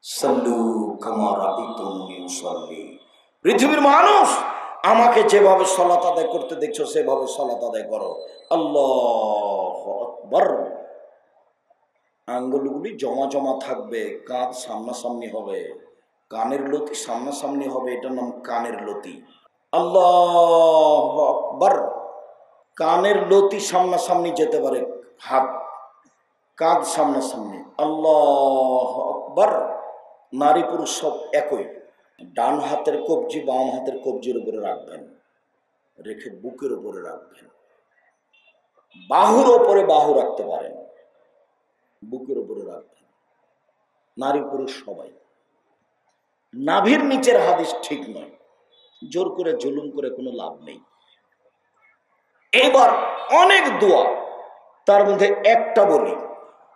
সাল্লু কামা রাআইতুমুনি উসাল্লি। পৃথিবীর মানুষ, আমাকে যেভাবে সালাত আদায় করতে দেখছো সেভাবে সালাত আদায় করো। আল্লাহু আকবার। আঙ্গুলগুলি জমা জমা থাকবে, কাঁধ সামনাসামনি হবে, কানের লতি সামনাসামনি হবে, এটার নাম কানের লতি। আল্লাহু আকবার। কানের লতি সামনাসামনি যেতে পারে, হাত কাঁধ সামনাসামনি। আল্লাহু আকবার। নারী পুরুষ সব একই। ডান হাতের কবজি বাম হাতের কবজির উপরে রাখবেন, রেখে বুকের উপরে রাখবেন। বাহুর ওপরে বাহু রাখতে পারেন, বুকের উপরে রাখবেন। নারী পুরুষ সবাই। নাভির নিচের হাদিস ঠিক নয়, জোর করে জুলুম করে কোনো লাভ নেই। এবার অনেক দোয়া, তার মধ্যে একটা বলি,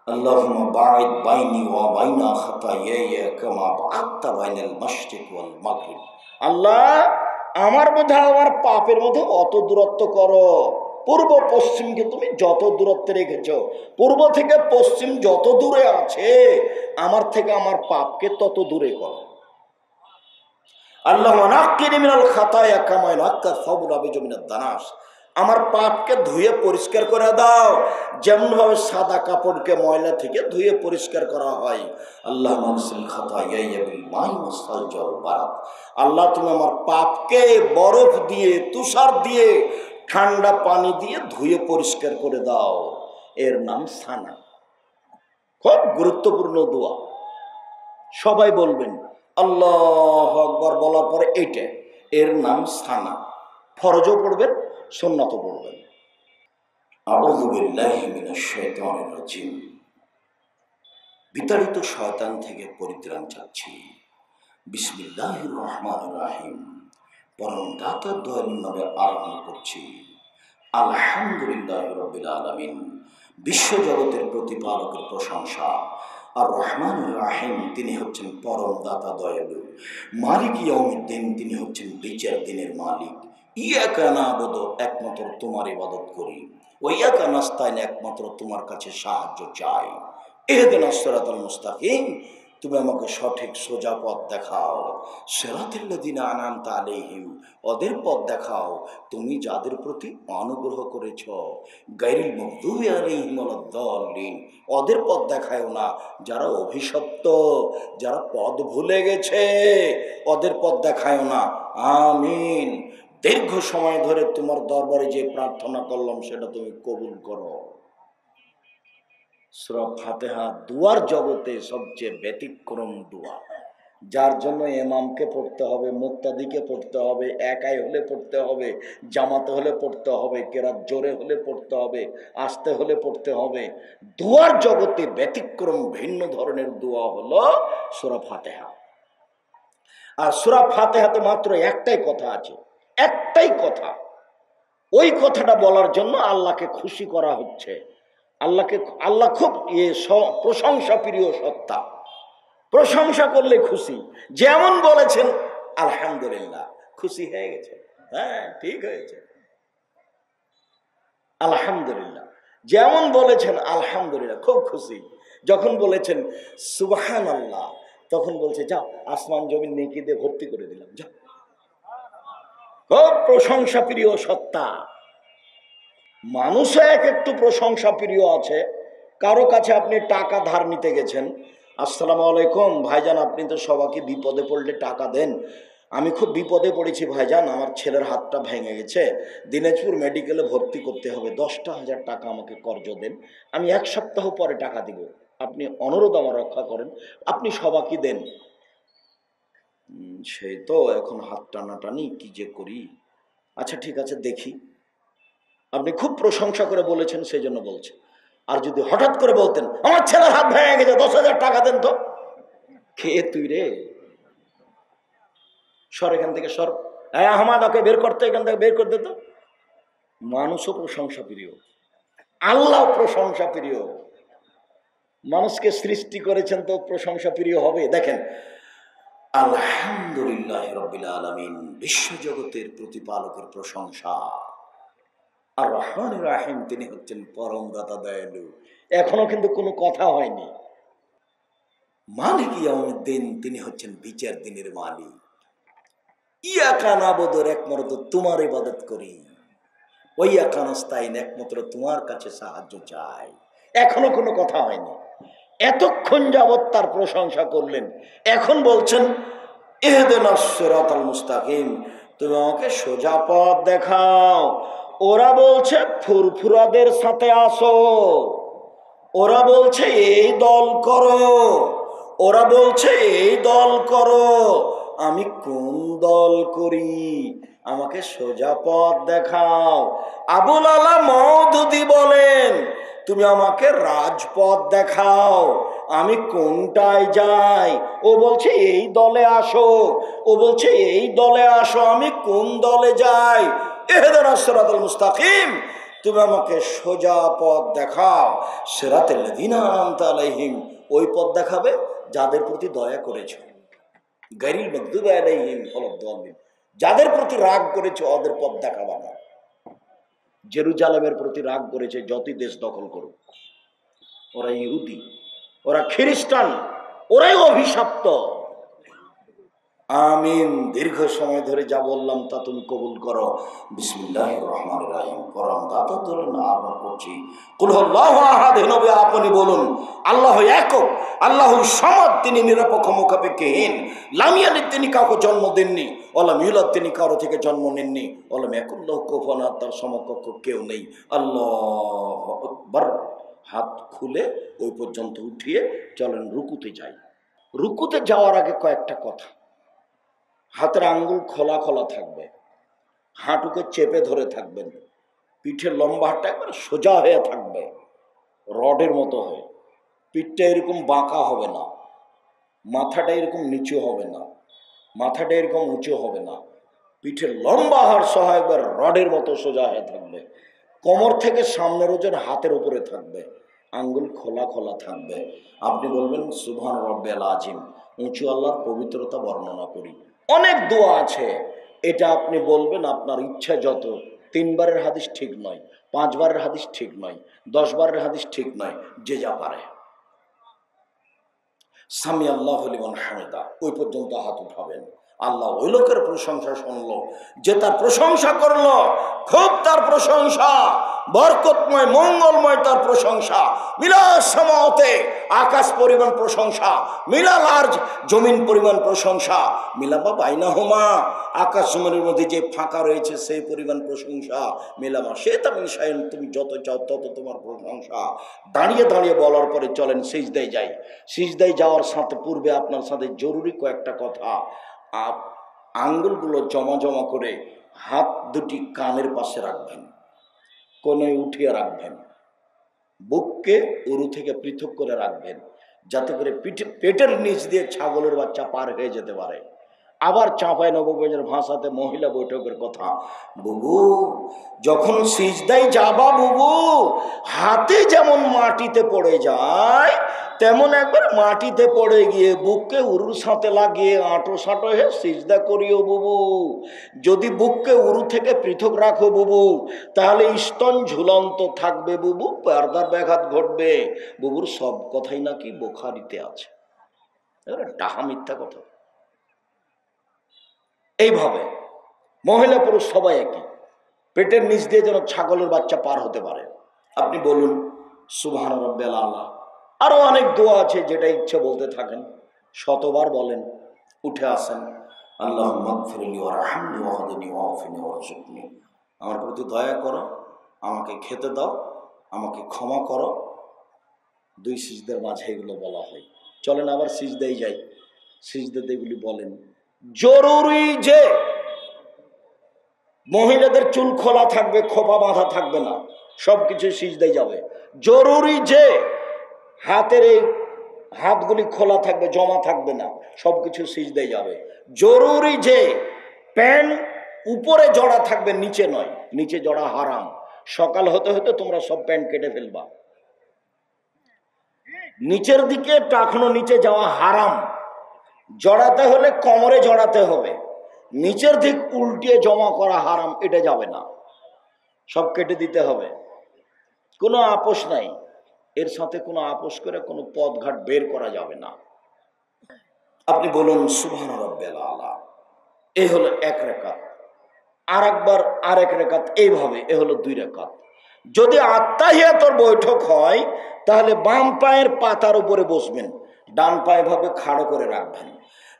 আল্লাহুম্মা বাঈদ বাইনি ওয়া বাইনা খাতায়ায়া কামা বা'আদতা বাইনাল মাশরিক ওয়াল মাগরিব। আল্লাহ, আমার মধ্যে আমার পাপের মধ্যে অত দূরত্ব করো, পূর্ব পশ্চিমকে তুমি যত দূরত্বে রেখেছো, পূর্ব থেকে পশ্চিম যত দূরে আছে আমার থেকে আমার পাপকে তত দূরে করো। আল্লাহুম্মা নাক্কিনি মিনাল খাতায়া কামা ইয়ানাক্কা সাবুল আবিজু মিনাদ দানাস। আমার পাপকে ধুয়ে পরিষ্কার করে দাও, যেমন ভাবে সাদা কাপড়কে ময়লা থেকে ধুয়ে পরিষ্কার করা হয়। আল্লাহ মাগসিল খাতায়ায়া বিল মাই ওয়াস-সালজি ওয়াল বারাদ। আল্লাহ, তুমি আমার পাপকে বরফ দিয়ে, তুষার দিয়ে, ঠান্ডা পানি দিয়ে ধুয়ে পরিষ্কার করে দাও। এর নাম সানা। খুব গুরুত্বপূর্ণ দোয়া, সবাই বলবেন। আল্লাহু আকবার বলার পরে এইটা, এর নাম সানা। ফরজও পড়বেন, সুন্নাতও পড়বেন। আউযু বিল্লাহি মিনাশ শাইতানির রাজিম। বিতাড়িত শয়তান থেকে পরিত্রাণ চাচ্ছি। বিসমিল্লাহির রহমানির রহিম। পরম দাতা দয়ালুর নামে আরম্ভ করছি। আলহামদুলিল্লাহি রাব্বিল আলামিন। বিশ্বজগতের প্রতিপালকের প্রশংসা। আর রহমানুর রাহিম, তিনি হচ্ছেন পরম দাতা দয়ালু। মালিক ইয়াউমিদ্দিন, তিনি হচ্ছেন বিচার দিনের মালিক। ইয়াকা না'বুদু, একমাত্র তোমার ইবাদত করি। ওয়া ইয়াকা নাস্তাইন, একমাত্র তোমার কাছে সাহায্য চাই। ইহদিনাস সিরাতাল মুস্তাকিম, তুমি আমাকে সঠিক সোজা পথ দেখাও। সিরাতাল্লাযিনা আনআমতা আলাইহিম, ওদের পথ দেখাও তুমি যাদের প্রতি অনুগ্রহ করেছ। গায়রিল মাগদুবি আলাইহিম ওয়ালাদ-দাল্লিন, ওদের পথ দেখায়ও না যারা অভিশপ্ত, যারা পথ ভুলে গেছে, ওদের পথ দেখায়ও না। আমিন। দীর্ঘ সময় ধরে তোমার দরবারে যে প্রার্থনা করলাম সেটা তুমি কবুল করো। সূরা ফাতিহা দুয়ার জগতে সবচেয়ে ব্যতিক্রম দোয়া, যার জন্য ইমামকে পড়তে হবে, মুক্তাদিকে পড়তে হবে, একাই হলে পড়তে হবে, জামাতে হলে পড়তে হবে, কেরাত জোরে হলে পড়তে হবে, আস্তে হলে পড়তে হবে। দোয়ার জগতে ব্যতিক্রম ভিন্ন ধরনের দোয়া হলো সূরা ফাতিহা। আর সূরা ফাতিহাতে মাত্র একটাই কথা আছে, একটাই কথা। ওই কথাটা বলার জন্য আল্লাহকে খুশি করা হচ্ছে। আল্লাহ খুব প্রশংসা প্রিয় সত্তা, প্রশংসা করলে খুশি। যেমন বলেছেন আলহামদুলিল্লাহ, খুশি হয়ে গেছে, হ্যাঁ ঠিক হয়েছে আলহামদুলিল্লাহ। যেমন বলেছেন আলহামদুলিল্লাহ, খুব খুশি। যখন বলেছেন সুবহানাল্লাহ, তখন বলছে যাও আসমান জমিন নেকি দিয়ে ভর্তি করে দিলাম, যাও। খুব প্রশংসা প্রিয় সত্তা। মানুষে এক একটু প্রশংসা প্রিয় আছে। কারো কাছে আপনি টাকা ধার নিতে গেছেন, আসসালামু আলাইকুম ভাইজান, আপনি তো সবাইকে বিপদে পড়লে টাকা দেন, আমি খুব বিপদে পড়েছি ভাইজান, আমার ছেলের হাতটা ভেঙে গেছে, দিনাজপুর মেডিকেলে ভর্তি করতে হবে, 10,000 টাকা আমাকে কর্জ দেন, আমি 1 সপ্তাহ পরে টাকা দিব, আপনি অনুরোধ আমার রক্ষা করেন, আপনি সবাইকে দেন। সেই তো এখন হাত টানাটানি কি যে করি, আচ্ছা ঠিক আছে দেখি। আপনি খুব প্রশংসা করে বলেছেন সেই জন্য বলছে। আর যদি হঠাৎ করে বলতেন আমার ছেলের হাত ভেঙে গেছে, 10,000 টাকা দেন, তো খেয়ে তুই রে, সর এখান থেকে সর, আমাকে বের করতে, এখান থেকে বের করে দিত। মানুষও প্রশংসা প্রিয়, আল্লাহ প্রশংসা প্রিয়। মানুষকে সৃষ্টি করেছেন তো প্রশংসা প্রিয় হবে। দেখেন আলহামদুলিল্লাহ রাব্বিল আলামিন, বিশ্বজগতের প্রতিপালকের প্রশংসা। আর রহমানুর রাহিম, তিনি হচ্ছেন পরম দাতা দয়ালু। এখনো কিন্তু কোনো কথা হয়নি। মালিক ইয়াউমিদ্দিন তিনি হচ্ছেন বিচার দিনের মালিক। ইয়াকা নাবুদুর একমাত্র তোমার ইবাদত করি, ওই ইয়াকা নাস্তাইন একমাত্র তোমার কাছে সাহায্য চাই। এখনো কোনো কথা হয়নি, এতক্ষণ যাবৎ তার প্রশংসা করলেন, এখন বলছেন ইহদিনাস সিরাতাল মুস্তাকিম, তুমি আমাকে সোজা পথ দেখাও। ওরা বলছে ফুরফুরাদের সাথে আসো, ওরা বলছে এই দল করো, ওরা বলছে এই দল করো, আমি কোন দল করি? আমাকে সোজা পথ দেখাও। আবুল আলা মওদুদি বলেন তুমি আমাকে রাজপথ দেখাও, আমি কোনটায় যাই? ও বলছে এই দলে আসো, ও বলছে এই দলে আসো, আমি কোন দলে যাই? ইহদিনাস সিরাতাল মুস্তাকিম, তুমি আমাকে সোজা পথ দেখাও। সিরাতাল লাযিনা আন'আমতা আলাইহিম, ওই পথ দেখাবে যাদের প্রতি দয়া করেছো। গায়রিল মাগদুবি আলাইহিম ওয়ালাদ-দাল্লিন, যাদের প্রতি রাগ করেছো ওদের পথ দেখাবা না। জেরুজালেমের প্রতি রাগ করেছে, যতই দেশ দখল করুক, ওরা ইহুদি, ওরা খ্রিস্টান, ওরাই অভিশপ্ত। আমিন। দীর্ঘ সময় ধরে যা বললাম তা তুমি কবুল করো। বিসমিল্লাহির রহমানির রহিম। কোরআন দাতা ধরে না আমরা পড়ছি, কুল হুয়াল্লাহু আহাদ, নবী আপনি বলুন আল্লাহ একক, আল্লাহু সামাদ, তিনি নিরপেক্ষ মুখাপেক্ষহীন। লাম ইয়ালিদ, তিনি কাউকে জন্ম দেননি, ওয়ালাম ইউলাদ, তিনি কারো থেকে জন্ম নেননি, ওয়ালাম ইয়াকুল লাহু কুফুয়ান আহাদ, তার সমকক্ষ কেউ নেই। আল্লাহু আকবার। হাত খুলে ওই পর্যন্ত উঠিয়ে চলেন রুকুতে যাই। রুকুতে যাওয়ার আগে কয়েকটা কথা। হাতের আঙ্গুল খোলা খোলা থাকবে, হাঁটুকে চেপে ধরে থাকবেন, পিঠের লম্বা হাতটা একবার সোজা হয়ে থাকবে, রডের মতো হয়ে। পিঠটা এরকম বাঁকা হবে না, মাথাটা এরকম নিচু হবে না, মাথাটা এরকম উঁচু হবে না, পিঠের লম্বা হাড় সহ একবার রডের মতো সোজা হয়ে থাকবে। কোমর থেকে সামনের ওজন হাতের উপরে থাকবে, আঙ্গুল খোলা খোলা থাকবে। আপনি বলবেন সুবহান রব্বিল আযীম, উঁচু আল্লাহর পবিত্রতা বর্ণনা করি। অনেক দোয়া আছে, এটা আপনি বলবেন আপনার ইচ্ছা যত। 3 বারের হাদিস ঠিক নয়, 5 বারের হাদিস ঠিক নয়, 10 বারের হাদিস ঠিক নয়, যে যা পারে। সামি আল্লাহু লিমান হামিদা, ওই পর্যন্ত হাত উঠাবেন। আল্লাহ ওই লোকের প্রশংসা শুনলো যে তার প্রশংসা করলো, খুব তার প্রশংসা বরকতময় মঙ্গলময়, তার প্রশংসা মিলাস সামাওতে, আকাশ পরিমাণ প্রশংসা, মিলাল আরজ, জমিন পরিমাণ প্রশংসা, মিলামা বাইনাহুমা, আকাশ জমিনের মধ্যে যে ফাঁকা রয়েছে সেই পরিমাণ প্রশংসা, মিলামা শাইতা মিন শাইইন, তুমি যত চাও তত তোমার প্রশংসা। দাঁড়িয়ে দাঁড়িয়ে বলার পরে চলেন সিজদায় যাই। সিজদায় যাওয়ার সাথে পূর্বে আপনার সাথে জরুরি কয়েকটা কথা। আঙ্গুলগুলো জমা জমা করে হাত দুটি কানের পাশে রাখবেন, কোণে উঠিয়ে রাখবেন, বুককে উরু থেকে পৃথক করে রাখবেন, যাতে করে পেটের নিচ দিয়ে ছাগলের বাচ্চা পার হয়ে যেতে পারে। আবার চাঁপাই নবগঞ্জের ভাষাতে মহিলা বৈঠকের কথা, বুবু যখন সিজদায় যাবা বুবু, হাতে যেমন মাটিতে পড়ে যায় তেমন একবার মাটিতে পড়ে গিয়ে বুককে উরুর সাথে লাগিয়ে আঁটো সাঁটো হয়ে সিজদা করিও বুবু। যদি বুককে উরু থেকে পৃথক রাখো বুবু, তাহলে স্তন ঝুলন্ত থাকবে বুবু, পর্দার ব্যাঘাত ঘটবে। বুবুর সব কথাই নাকি বুখারীতে আছে, ডাহা মিথ্যা কথা। এইভাবে মহিলা পুরুষ সবাই একই, পেটের নিচ দিয়ে যেন ছাগলের বাচ্চা পার হতে পারে। আপনি বলুন সুবহান রাব্বিল আলা। আরো অনেক দোয়া আছে, যেটা ইচ্ছে বলতে থাকেন, শতবার বলেন। উঠে আসেন, আল্লাহুম্মা গফিরলি ওয়ারহামনি ওয়াহদিনি ওয়াফিনি ওয়ারযুকনি, আমার প্রতি দয়া করো, আমাকে খেতে দাও, আমাকে ক্ষমা করো। 2 সিজদার মাঝে এগুলো বলা হয়। চলেন আবার সিজদায় যাই, সিজদাতে এগুলি বলেন। জরুরি যে মহিলাদের চুল খোলা থাকবে, খোপা বাঁধা থাকবে না, সবকিছু সিজদায় যাবে। জরুরি যে হাতের এই হাতগুলি খোলা থাকবে, জমা থাকবে না, সবকিছু সিজদায় যাবে। জরুরি যে প্যান্ট উপরে জড়া থাকবে, নিচে নয়, নিচে জড়া হারাম। সকাল হতে হতে তোমরা সব প্যান্ট কেটে ফেলবা। নিচের দিকে টাকনো নিচে যাওয়া হারাম। জড়াতে হলে কোমরে জড়াতে হবে, নিচের দিক উল্টিয়ে জমা করা হারাম, এটা যাবে না, সব কেটে দিতে হবে। কোনো আপোষ নাই, এর সাথে কোনো আপোষ করে কোনো পথঘাট বের করা যাবে না। আপনি বলুন সুবহান রাব্বিয়াল আলা, এই হলো এক রাকাত। আর একবার আরেক রাকাত, এইভাবে এ হলো 2 রাকাত। যদি আত্তাহিয়াতুর বৈঠক হয় তাহলে বাম পায়ের পাতার উপরে বসবেন, ডান পায়ে ভাবে খাড়ো করে রাখবেন।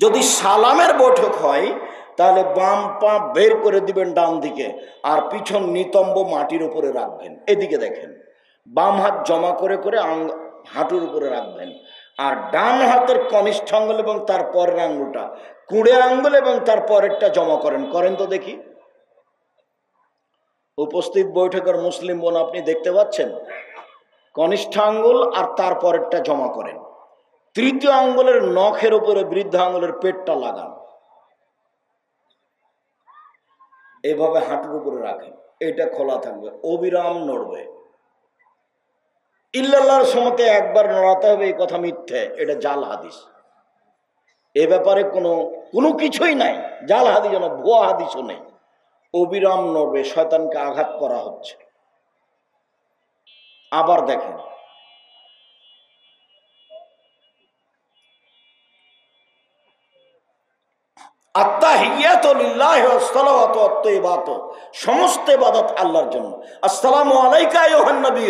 যদি সালামের বৈঠক হয় তাহলে বাম পা বের করে দিবেন ডান দিকে, আর পিছন নিতম্ব মাটির উপরে রাখবেন। এদিকে দেখেন, বাম হাত জমা করে করে হাঁটুর উপরে রাখবেন, আর ডান হাতের কনিষ্ঠ আঙ্গুল এবং তার পরের আঙ্গুলটা, কুড়ে আঙ্গুল এবং তার পরেরটা জমা করেন। করেন তো দেখি। উপস্থিত বৈঠকের মুসলিম বোন আপনি দেখতে পাচ্ছেন, কনিষ্ঠ আঙ্গুল আর তার পরেরটা জমা করেন। তৃতীয় আঙ্গুলের নখের উপরে বৃদ্ধ আঙ্গুলের পেটটা লাগান, এভাবে হাঁটুর উপরে রাখেন, এটা খোলা থাকবে, অবিরাম নড়বে। ইল্লাল্লাহর সমতে একবার নড়াতে হবে, এই কথা মিথ্যে, এটা জাল হাদিস। এ ব্যাপারে কোনো কিছুই নাই, জাল হাদিস না, ভুয়া হাদিসও নেই। অবিরাম নড়বে, শয়তানকে আঘাত করা হচ্ছে। আবার দেখেন, আত্তাহিয়াতু লিল্লাহি ওয়াস সালাওয়াতু ওয়াত তাইয়্যিবাত, সমস্ত ইবাদত আল্লাহর জন্য। আসসালামু আলাইকা আইয়ুহান নবী,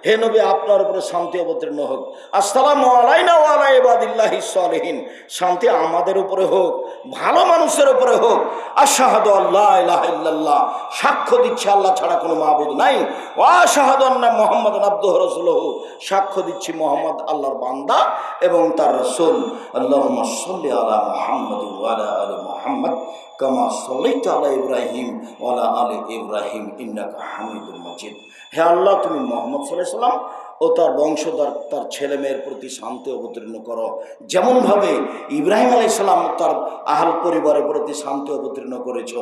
হে নবী আপনার উপরে শান্তি অবতীর্ণ হোক। আসসালামু আলাইনা ওয়া আলা ইবাদিল্লাহিস সালিহিন, শান্তি আমাদের উপরে হোক, ভালো মানুষের উপরে হোক। আশহাদু আল্লা ইলাহা ইল্লাল্লাহ, সাক্ষ্য দিচ্ছি আল্লাহ ছাড়া কোনো মাবুদ নাই। ওয়া আশহাদু আন্না মুহাম্মাদান আবদুহু রাসূলুহু, সাক্ষ্য দিচ্ছি মুহাম্মদ আল্লাহর বান্দা এবং তার রাসূল। আল্লাহুম্মা সাল্লি আলা মুহাম্মাদ ওয়া আলা আলি মুহাম্মদ কামা সাল্লাইতা আলা ইব্রাহিম ওয়া আলা আলি ইব্রাহিম ইন্নাকা হামিদুম মাজিদ। হে আল্লাহ, তুমি মুহাম্মদ সাল্লাল্লাহু আলাইহি সাল্লাম ও তার বংশধর, তার ছেলে মেয়ের প্রতি শান্তি অবতীর্ণ করো, যেমনভাবে ইব্রাহিম আলাইহিস সালাম তার আহল পরিবারের প্রতি শান্তি অবতীর্ণ করেছ।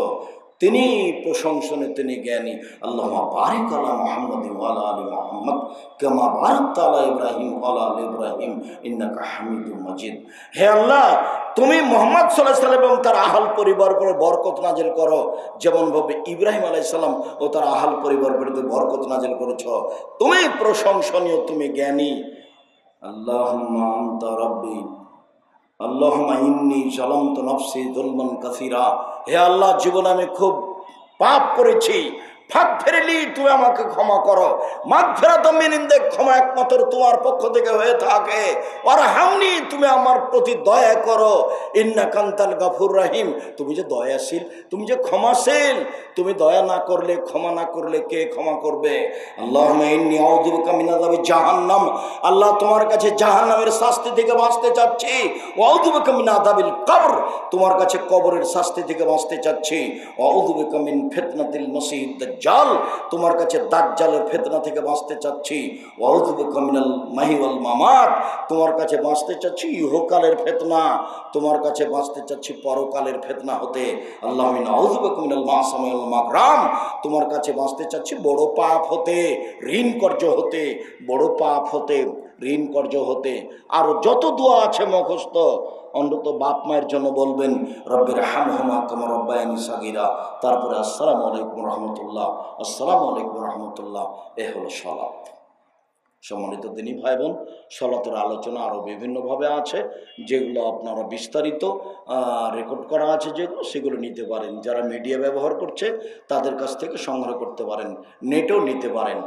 তিনি প্রশংসনীয়, তিনি জ্ঞানী। আল্লাহুম্মা বারিক আলা মুহাম্মাদ ওয়া আলা আলি মুহাম্মদ কামা বারাকতা আলা ইব্রাহিম ওয়া আলা আলি ইব্রাহিম ইন্নাকা হামিদুম মাজিদ। হে আল্লাহ, তুমি মুহাম্মদ সাল্লাল্লাহু আলাইহি সাল্লাম এবং তার আহল পরিবার উপরে বরকত নাজিল করো, যেমনভাবে ইব্রাহিম আলাইহিস সালাম ও তার আহল পরিবার উপরে বরকত নাজিল করেছ। তুমি প্রশংসনীয়, তুমি জ্ঞানী। আল্লাহুম্মা আনতা রাব্বি আল্লাহুম্মা ইন্নী যালামতু নাফসি যুলমান কাসীরা। হে আল্লাহ, জীবনে আমি খুব পাপ করেছি, ফাগফিরলি, তুমি আমাকে ক্ষমা করো। মাগফিরাতুম মিন ইনদিক, ক্ষমা একমাত্র তোমার পক্ষ থেকে হয়ে থাকে। ওয়ারহামনি, তুমি আমার প্রতি দয়া করো। ইন্নাকা আনতাল গাফুর রহিম, তুমি যে দয়াশীল, তুমি যে ক্ষমাশীল, তুমি দয়া না করলে, ক্ষমা না করলে কে ক্ষমা করবে? আল্লাহুম্মা ইন্নী আউযু বিকা মিন আযাবি জাহান্নাম, আল্লাহ তোমার কাছে জাহান্নামের শাস্তি থেকে বাঁচতে চাচ্ছি। ওয়া আউযু বিকা মিন আযাবিল কবর, তোমার কাছে কবরের শাস্তি থেকে বাঁচতে চাচ্ছি। ওয়া আউযু বিকা মিন ফিতনাতিল মাসিহিদ দাজ্জাল, তোমার কাছে দাজ্জালের ফিতনা থেকে বাঁচতে চাচ্ছি। ওয়া আউযু বিকা মিনাল মাহি ওয়াল মামাত, তোমার কাছে বাঁচতে চাচ্ছি ইহকালের ফিতনা, তোমার কাছে বাঁচতে চাচ্ছি পরকালের ফিতনা হতে। আল্লাহুম্মা আউযু বিকা মিনাল মাসামি ওয়াল মাগরাম, তোমার কাছে বাঁচতে চাচ্ছি বড় পাপ হতে, ঋণ কর্য হতে, বড় পাপ হতে, ঋণ কর্য হতে। আর যত দোয়া আছে মুখস্থ, অন্তত বাপ মায়ের জন্য বলবেন রব্বির হামহুমা কামা রাব্বায়ানি সাগীরা, তারপরে আসসালামু আলাইকুম রহমতুল্লাহ, আসসালামু আলাইকুম রহমতুল্লাহ। এ হলো সালাত। সম্মানিত দিনী ভাই বোন, সালাতের আলোচনা আরও বিভিন্নভাবে আছে, যেগুলো আপনারা বিস্তারিত রেকর্ড করা আছে, যেগুলো সেগুলো নিতে পারেন। যারা মিডিয়া ব্যবহার করছে তাদের কাছ থেকে সংগ্রহ করতে পারেন, নেটেও নিতে পারেন।